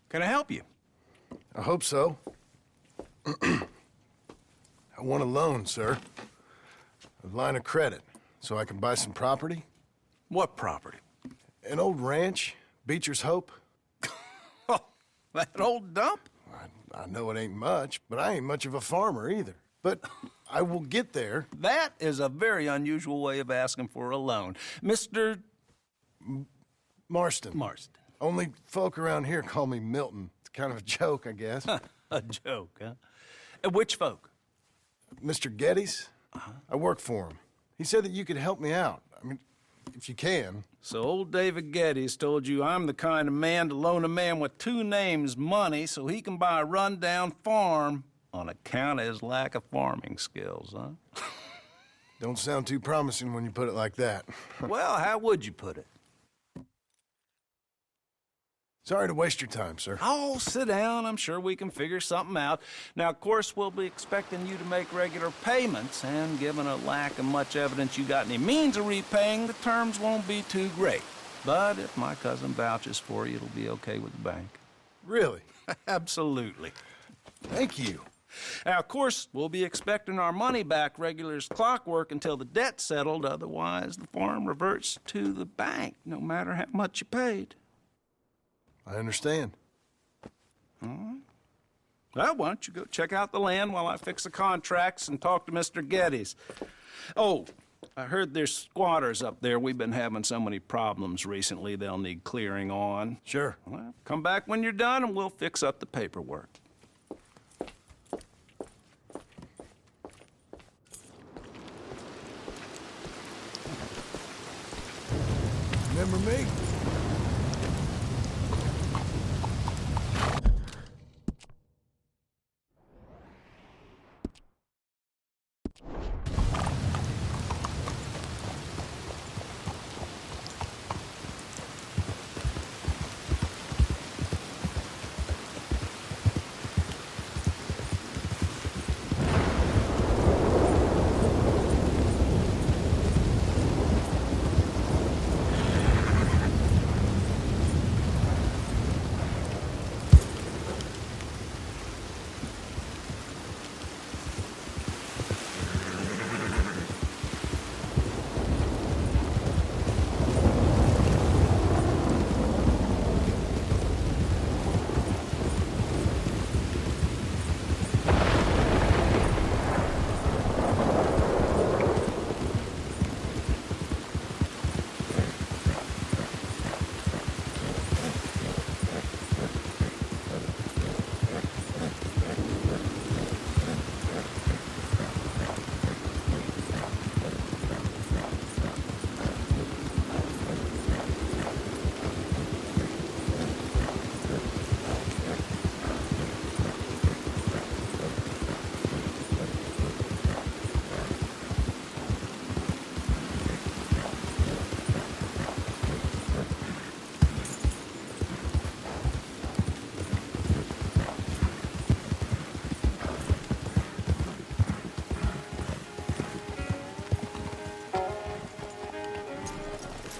Can I help you? I hope so. I want a loan, sir. A line of credit, so I can buy some property. What property? An old ranch, Beecher's Hope. Oh, that old dump? I know it ain't much, but I ain't much of a farmer either. But I will get there. That is a very unusual way of asking for a loan. Mr. Marston. Marston. Only folk around here call me Milton. It's kind of a joke, I guess. A joke, huh? Which folk? Mr. Geddes? I work for him. He said that you could help me out. I mean, if you can. So old David Geddes told you I'm the kind of man to loan a man with two names money so he can buy a rundown farm on account of his lack of farming skills, huh? Don't sound too promising when you put it like that. Well, how would you put it? Sorry to waste your time, sir. Oh, sit down. I'm sure we can figure something out. Now, of course, we'll be expecting you to make regular payments, and given a lack of much evidence you got any means of repaying, the terms won't be too great. But if my cousin vouches for you, it'll be okay with the bank. Really? Absolutely. Thank you. Now, of course, we'll be expecting our money back regular as clockwork until the debt's settled. Otherwise, the farm reverts to the bank, no matter how much you paid. I understand. All right. Well, why don't you go check out the land while I fix the contracts and talk to Mr. Geddes. Oh, I heard there's squatters up there. We've been having so many problems recently, they'll need clearing on. Sure. Well, come back when you're done and we'll fix up the paperwork. Remember me?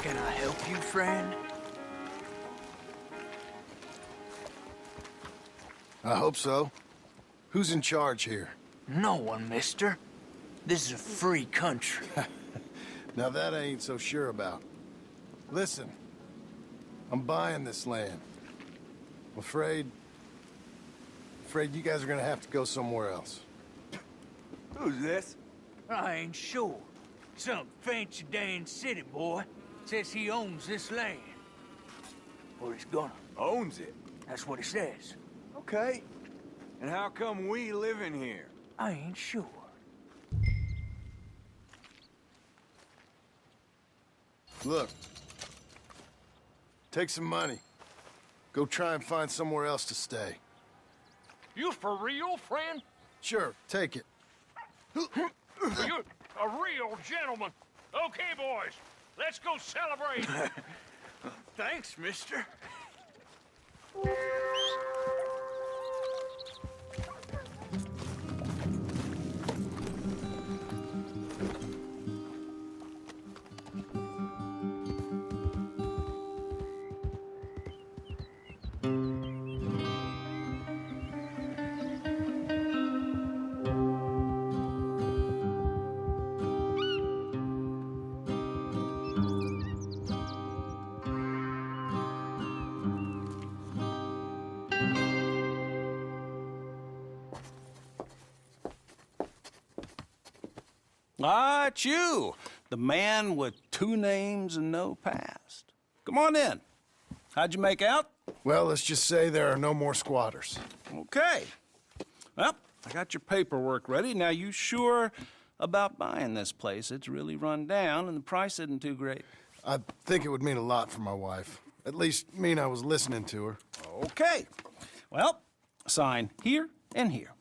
Can I help you, friend? I hope so. Who's in charge here? No one, mister. This is a free country. Now that I ain't so sure about. Listen, I'm buying this land. I'm afraid you guys are gonna have to go somewhere else. Who's this? I ain't sure. Some fancy Dan city boy says he owns this land. Or he's gonna. Owns it. That's what he says. Okay. And how come we live in here? I ain't sure. Look. Take some money. Go try and find somewhere else to stay. You for real, friend? Sure, take it. You a real gentleman. Okay, boys, let's go celebrate. Thanks, mister. Ah, it's you, the man with 2 names and no past. Come on in. How'd you make out? Well, let's just say there are no more squatters. Okay. Well, I got your paperwork ready. Now, you sure about buying this place? It's really run down, and the price isn't too great. I think it would mean a lot for my wife. At least mean I was listening to her. Okay. Well, sign here and here.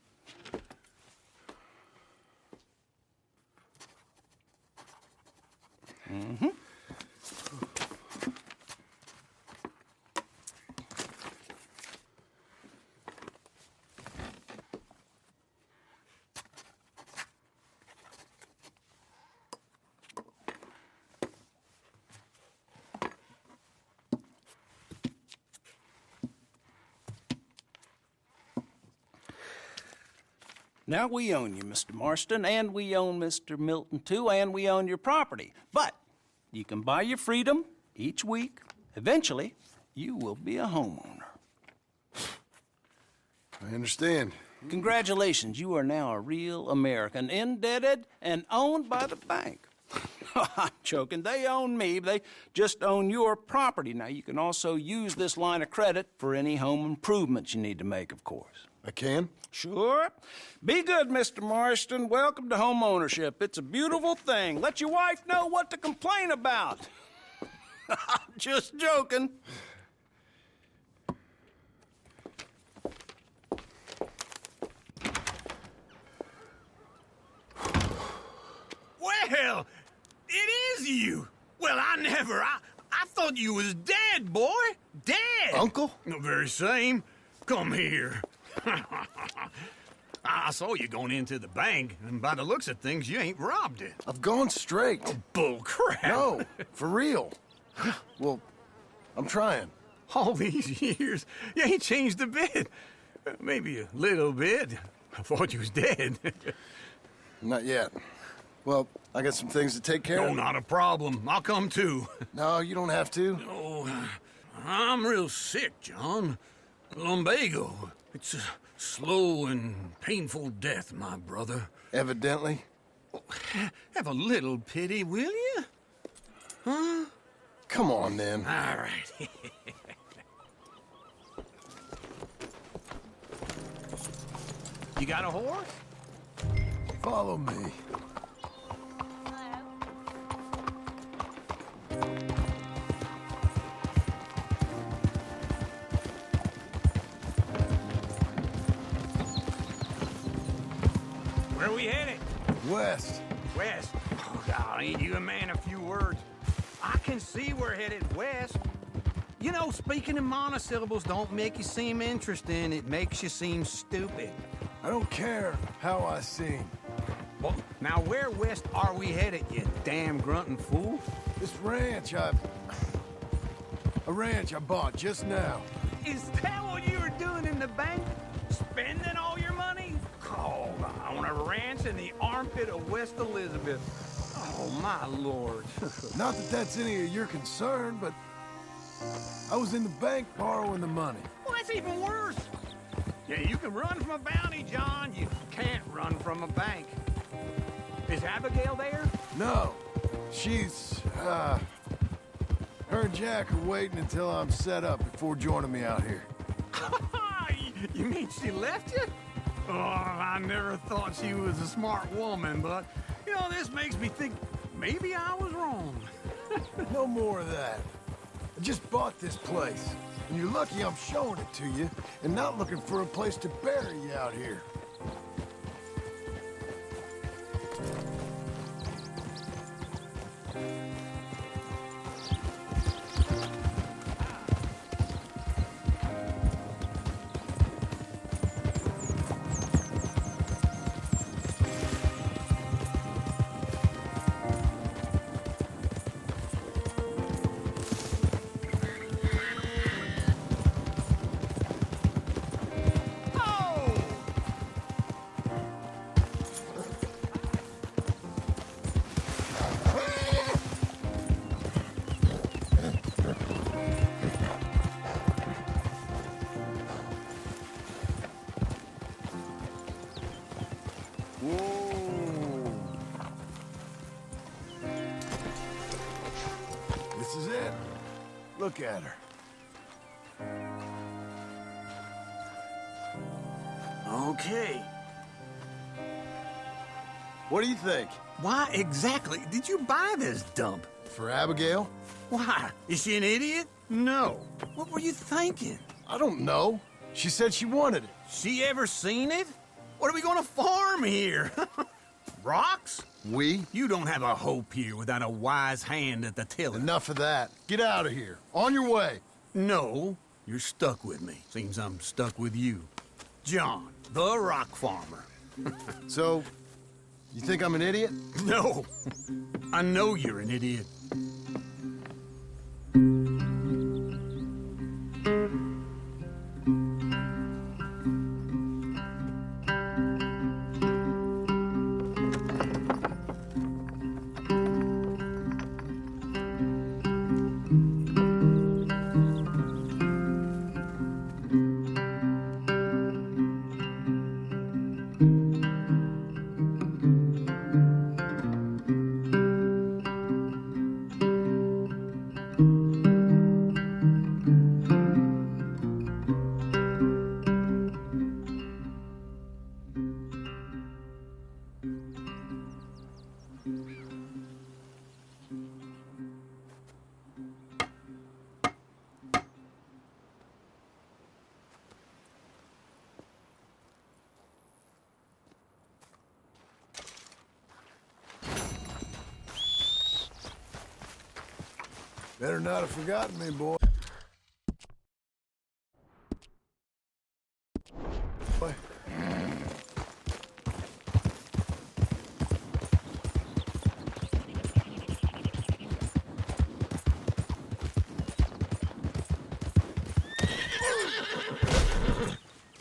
Mm-hmm. Now, we own you, Mr. Marston, and we own Mr. Milton, too, and we own your property. But you can buy your freedom each week. Eventually, you will be a homeowner. I understand. Congratulations, you are now a real American, indebted and owned by the bank. I'm joking. They own me. They just own your property. Now, you can also use this line of credit for any home improvements you need to make, of course. I can? Sure. Be good, Mr. Marston. Welcome to home ownership. It's a beautiful thing. Let your wife know what to complain about. Just joking. Well, it is you. Well, I thought you was dead, boy. Dead. Uncle? The very same. Come here. I saw you going into the bank, and by the looks of things, you ain't robbed it. I've gone straight. Bull crap. No, for real. Well, I'm trying. All these years, you ain't changed a bit. Maybe a little bit. I thought you was dead. Not yet. Well, I got some things to take care No, of. not a problem. I'll come too. No, you don't have to. Oh, I'm real sick, John. Lumbago. It's a slow and painful death, my brother. Evidently. Have a little pity, will you? Huh? Come on, then. All right. You got a horse? Follow me. Where we headed? West. West. Oh, God, ain't you a man of few words? I can see we're headed west. You know, speaking in monosyllables don't make you seem interesting. It makes you seem stupid. I don't care how I sing. Well, now where west are we headed, you damn grunting fool? This ranch a ranch I bought just now. Is that what you were doing in the bank? Spending all your money? Oh, I want a ranch in the armpit of West Elizabeth. Oh, my lord. Not that that's any of your concern, but I was in the bank borrowing the money. Well, that's even worse. Yeah, you can run from a bounty, John. You can't run from a bank. Is Abigail there? No, she's, her and Jack are waiting until I'm set up before joining me out here. You mean she left you? Oh, I never thought she was a smart woman, but, you know, this makes me think maybe I was wrong. No more of that. I just bought this place, and you're lucky I'm showing it to you and not looking for a place to bury you out here. look at her. Okay. What do you think? Why exactly did you buy this dump? For Abigail? Why? Is she an idiot? No. What were you thinking? I don't know. She said she wanted it. She ever seen it? What are we gonna farm here? Rocks? We? You don't have a hope here without a wise hand at the tiller. Enough of that. Get out of here. On your way. No, you're stuck with me. Seems I'm stuck with you. John, the rock farmer. So, you think I'm an idiot? No, I know you're an idiot. Better not have forgotten me, boy.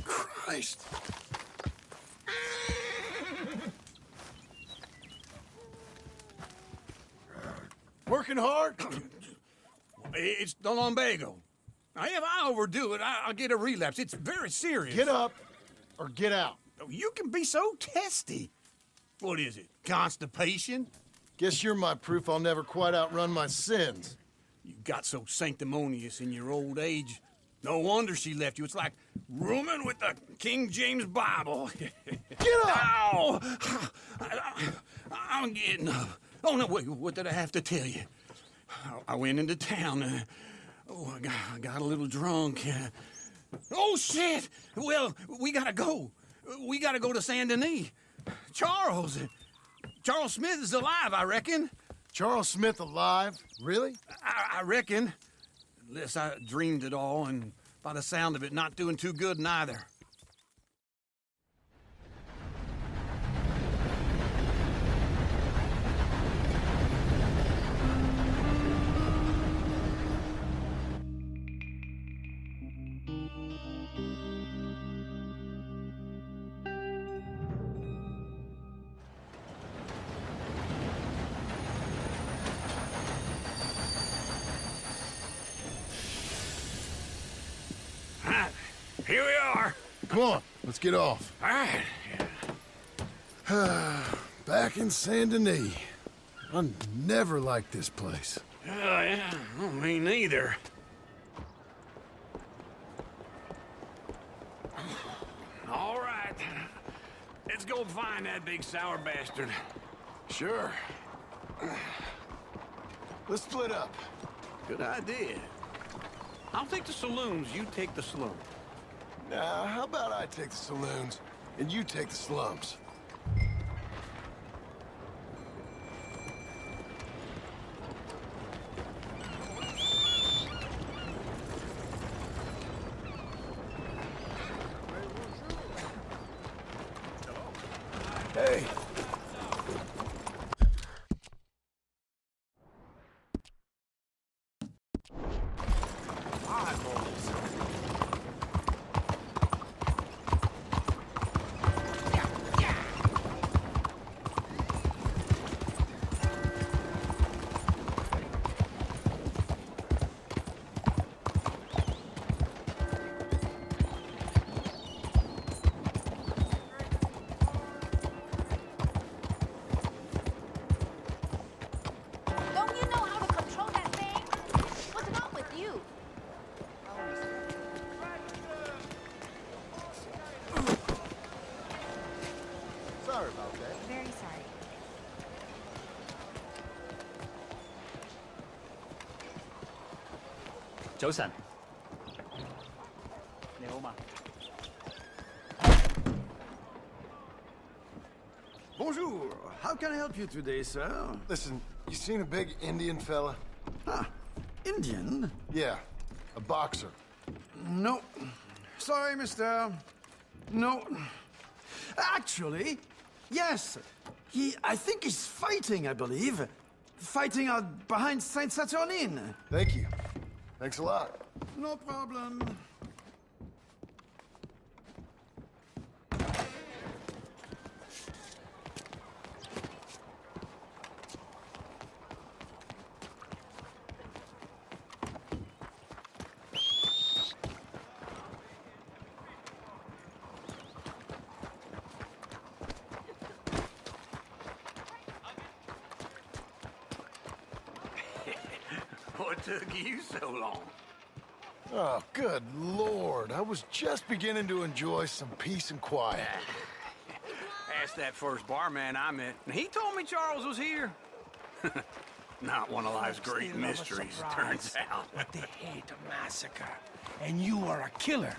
Christ. Working hard? It's the lumbago. Now, if I overdo it, I'll get a relapse. It's very serious. Get up or get out. You can be so testy. What is it, constipation? Guess you're my proof I'll never quite outrun my sins. You got so sanctimonious in your old age. No wonder she left you. It's like rooming with the King James Bible. Get up! Ow! I'm getting up. Oh, no, wait, what did I have to tell you? I went into town. I got a little drunk. Oh, shit! Well, we gotta go. We gotta go to Saint Denis. Charles Smith is alive, I reckon. Charles Smith alive? Really? I reckon. Unless I dreamed it all, and by the sound of it, not doing too good neither. Here we are. Come on, let's get off. All right. Back in Saint Denis. I never liked this place. Yeah, well, me neither. All right. Let's go find that big sour bastard. Sure. Let's split up. Good idea. I'll take the saloons, you take the slum. Now, how about I take the saloons and you take the slums? Hey. 早晨，你好嘛？ Bonjour. How can I help you today, sir? Listen, you seen a big Indian fella? Ah, Indian? Yeah, a boxer. No. Sorry, mister. No. Actually, yes. I think he's fighting, I believe. Fighting out behind Saint Saturnine. Thank you. Thanks a lot. No problem. What took you so long? Oh, good Lord. I was just beginning to enjoy some peace and quiet. Asked that first barman I met, and he told me Charles was here. Not one of life's great mysteries, turns out. But they hate a massacre, and you are a killer.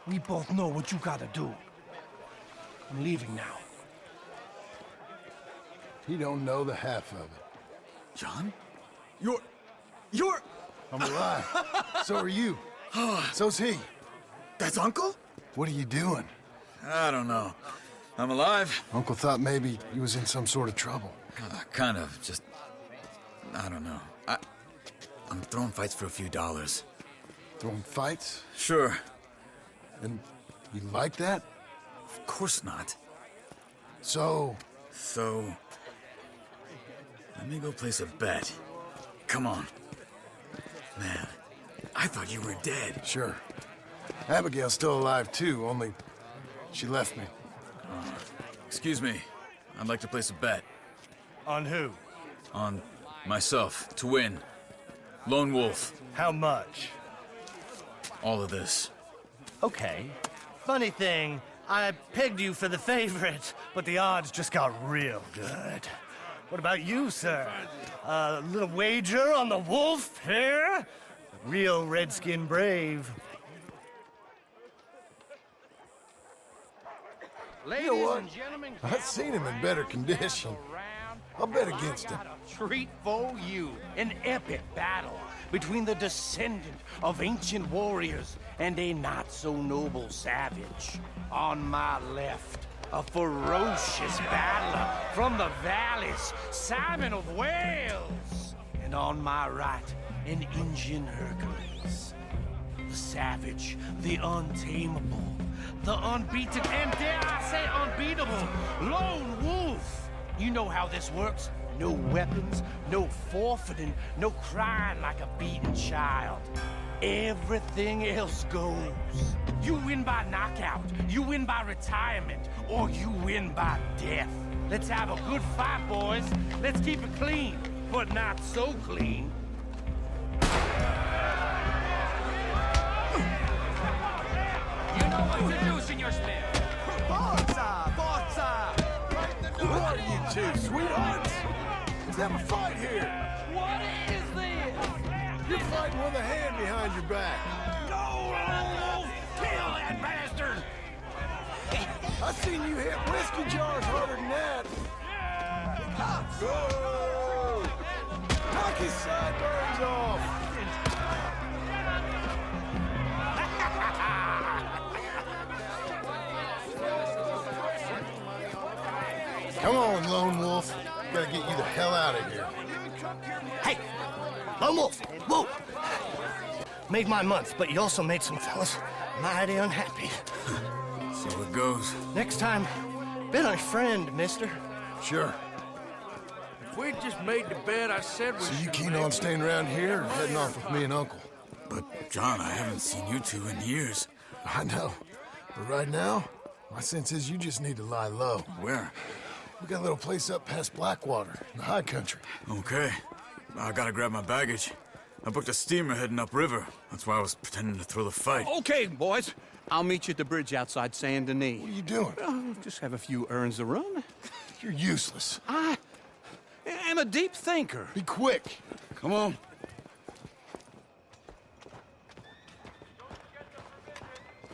We both know what you gotta do. I'm leaving now. He don't know the half of it. John? You're... I'm alive. So are you. So's he. That's Uncle? What are you doing? I don't know. I'm alive. Uncle thought maybe he was in some sort of trouble. Kind of, just... I don't know. I'm throwing fights for a few dollars. Throwing fights? Sure. And you like that? Of course not. So, let me go place a bet. Come on. Man, I thought you were dead. sure. Abigail's still alive too, only she left me. Excuse me. I'd like to place a bet. On who? On myself, to win. Lone Wolf. How much? All of this. Okay. Funny thing, I pegged you for the favorite, but the odds just got real good. What about you, sir? A little wager on the wolf here? Real redskin brave. You know what? I've seen him in better condition. I'll bet against him. Treat for you. An epic battle between the descendant of ancient warriors and a not-so-noble savage. On my left, a ferocious battler from the valleys, Simon of Wales. And on my right, an Indian Hercules. The savage, the untamable, the unbeaten, and dare I say unbeatable, Lone Wolf. You know how this works. No weapons, no forfeiting, no crying like a beaten child. Everything else goes. You win by knockout, you win by retirement, or you win by death. Let's have a good fight, boys. Let's keep it clean, but not so clean. You know what to do, Senor Smith. Who are you two, sweethearts? Let's have a fight here. What is this? You're fighting with a hand behind your back. Go, Lone Wolf! Kill that bastard! I've seen you hit whiskey jars harder than that. Go! Knock his sideburns off. Come on, Lone Wolf. Gotta get you the hell out of here. Hey, Lone Wolf, whoa! Made my month, but you also made some fellas mighty unhappy. So it goes. Next time, been a friend, mister. Sure. If we just made the bed I said we So you should keen make. on staying around here or heading off with me and Uncle? But, John, I haven't seen you two in years. I know. But right now, my sense is you just need to lie low. Where? We got a little place up past Blackwater, in the high country. Okay. I gotta grab my baggage. I booked a steamer heading upriver. That's why I was pretending to throw the fight. Okay, boys. I'll meet you at the bridge outside Saint Denis. What are you doing? Oh, just have a few errands to run. You're useless. I am a deep thinker. Be quick. Come on.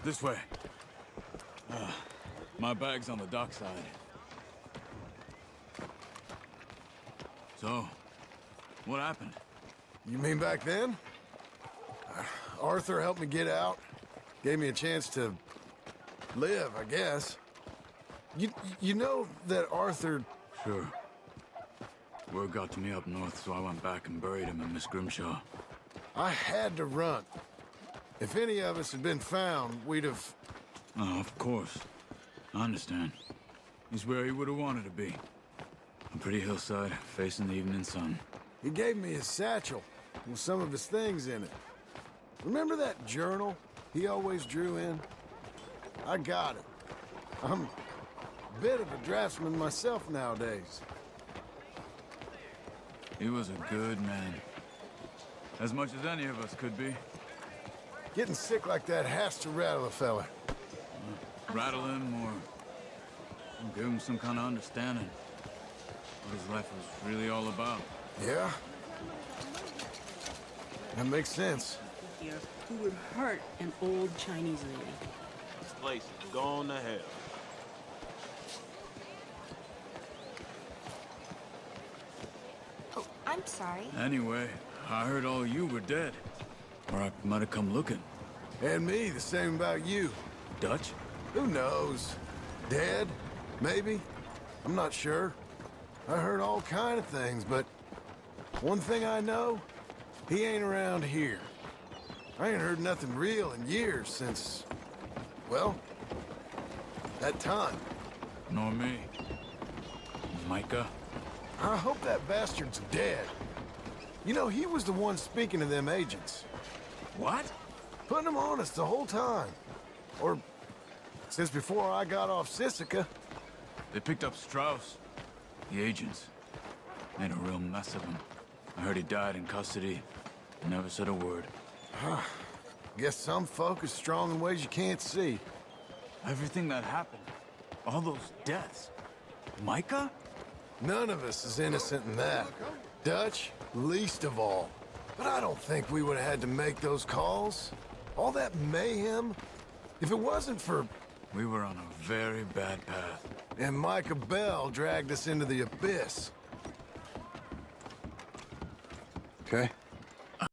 This way. My bag's on the dockside. So, what happened? You mean back then? Arthur helped me get out. Gave me a chance to live, I guess. You know that Arthur... Sure. Word got to me up north, so I went back and buried him in Miss Grimshaw. I had to run. If any of us had been found, we'd have... Oh, of course. I understand. He's where he would have wanted to be. A pretty hillside, facing the evening sun. He gave me his satchel with some of his things in it. Remember that journal he always drew in? I got it. I'm a bit of a draftsman myself nowadays. He was a good man. As much as any of us could be. Getting sick like that has to rattle a fella. Rattle him or give him some kind of understanding. What his life was really all about. Yeah? That makes sense. Here, who would hurt an old Chinese lady. This place is gone to hell. Oh, I'm sorry. Anyway, I heard all you were dead. Or I might have come looking. And me, the same about you. Dutch? Who knows? Dead? Maybe? I'm not sure. I heard all kind of things, but one thing I know, he ain't around here. I ain't heard nothing real in years since, well, that time. Nor me. Micah? I hope that bastard's dead. You know, he was the one speaking to them agents. What? Putting them on us the whole time. Or since before I got off Sisika. They picked up Strauss. The agents. Made a real mess of him. I heard he died in custody. Never said a word. Guess some folk is strong in ways you can't see. Everything that happened. All those deaths. Micah? None of us is innocent in that. Dutch, least of all. But I don't think we would have had to make those calls. All that mayhem. If it wasn't for... We were on a very bad path. And Micah Bell dragged us into the abyss. Okay.